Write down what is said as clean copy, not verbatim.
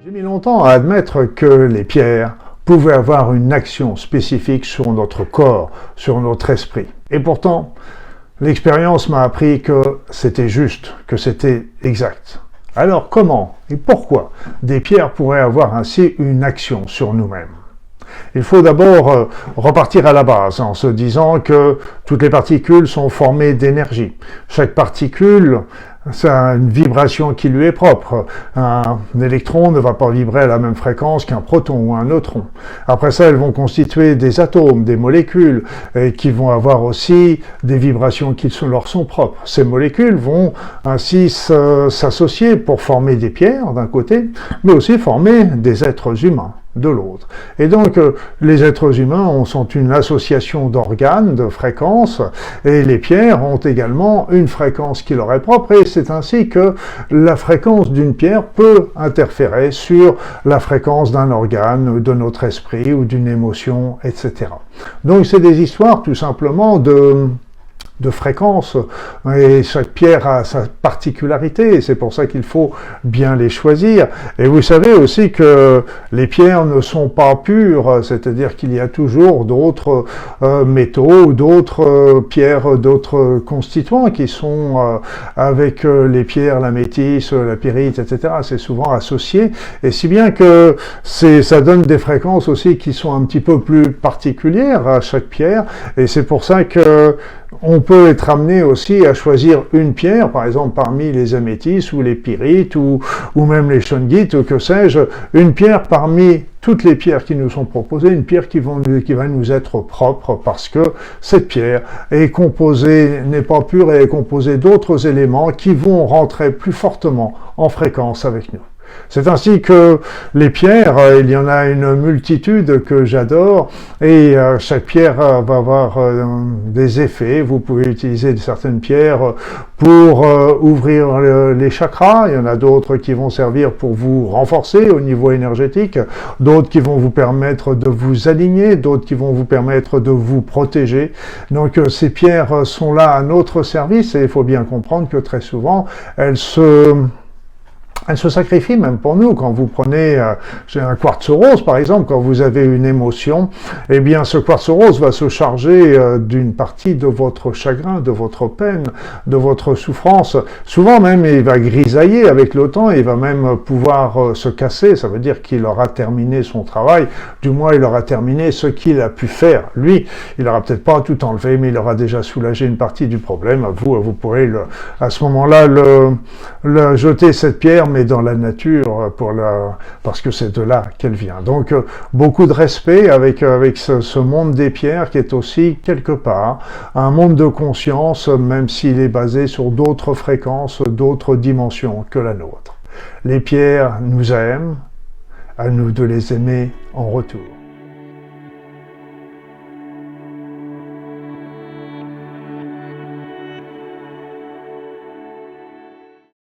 J'ai mis longtemps à admettre que les pierres pouvaient avoir une action spécifique sur notre corps, sur notre esprit. Et pourtant, l'expérience m'a appris que c'était juste, que c'était exact. Alors comment et pourquoi des pierres pourraient avoir ainsi une action sur nous-mêmes? Il faut d'abord repartir à la base en se disant que toutes les particules sont formées d'énergie. Chaque particule, ça a une vibration qui lui est propre. Un électron ne va pas vibrer à la même fréquence qu'un proton ou un neutron. Après ça, elles vont constituer des atomes, des molécules, et qui vont avoir aussi des vibrations qui leur sont propres. Ces molécules vont ainsi s'associer pour former des pierres d'un côté, mais aussi former des êtres humains de l'autre. Et donc, les êtres humains sont une association d'organes, de fréquences, et les pierres ont également une fréquence qui leur est propre, et c'est ainsi que la fréquence d'une pierre peut interférer sur la fréquence d'un organe, de notre esprit, ou d'une émotion, etc. Donc, c'est des histoires tout simplement de fréquences, et chaque pierre a sa particularité, et c'est pour ça qu'il faut bien les choisir. Et vous savez aussi que les pierres ne sont pas pures, c'est-à-dire qu'il y a toujours d'autres métaux ou d'autres pierres, d'autres constituants qui sont avec les pierres, la métisse, la pyrite, etc. C'est souvent associé, et si bien que ça donne des fréquences aussi qui sont un petit peu plus particulières à chaque pierre, et c'est pour ça que on peut être amené aussi à choisir une pierre, par exemple parmi les améthystes ou les pyrites ou même les shungites ou que sais-je, une pierre parmi toutes les pierres qui nous sont proposées, une pierre qui va nous être propre parce que cette pierre est composée, n'est pas pure et est composée d'autres éléments qui vont rentrer plus fortement en fréquence avec nous. C'est ainsi que les pierres, il y en a une multitude que j'adore, et chaque pierre va avoir des effets. Vous pouvez utiliser certaines pierres pour ouvrir les chakras, il y en a d'autres qui vont servir pour vous renforcer au niveau énergétique, d'autres qui vont vous permettre de vous aligner, d'autres qui vont vous permettre de vous protéger. Donc ces pierres sont là à notre service, et il faut bien comprendre que très souvent, elles se sacrifient même pour nous. Quand vous prenez un quartz rose, par exemple, quand vous avez une émotion, eh bien, ce quartz rose va se charger d'une partie de votre chagrin, de votre peine, de votre souffrance. Souvent même, il va grisailler avec le temps, il va même pouvoir se casser. Ça veut dire qu'il aura terminé son travail. Du moins, il aura terminé ce qu'il a pu faire. Lui, il n'aura peut-être pas tout enlevé, mais il aura déjà soulagé une partie du problème. Vous pourrez à ce moment-là jeter cette pierre, mais dans la nature parce que c'est de là qu'elle vient. Donc beaucoup de respect avec ce monde des pierres qui est aussi quelque part un monde de conscience, même s'il est basé sur d'autres fréquences, d'autres dimensions que la nôtre. Les pierres nous aiment, à nous de les aimer en retour.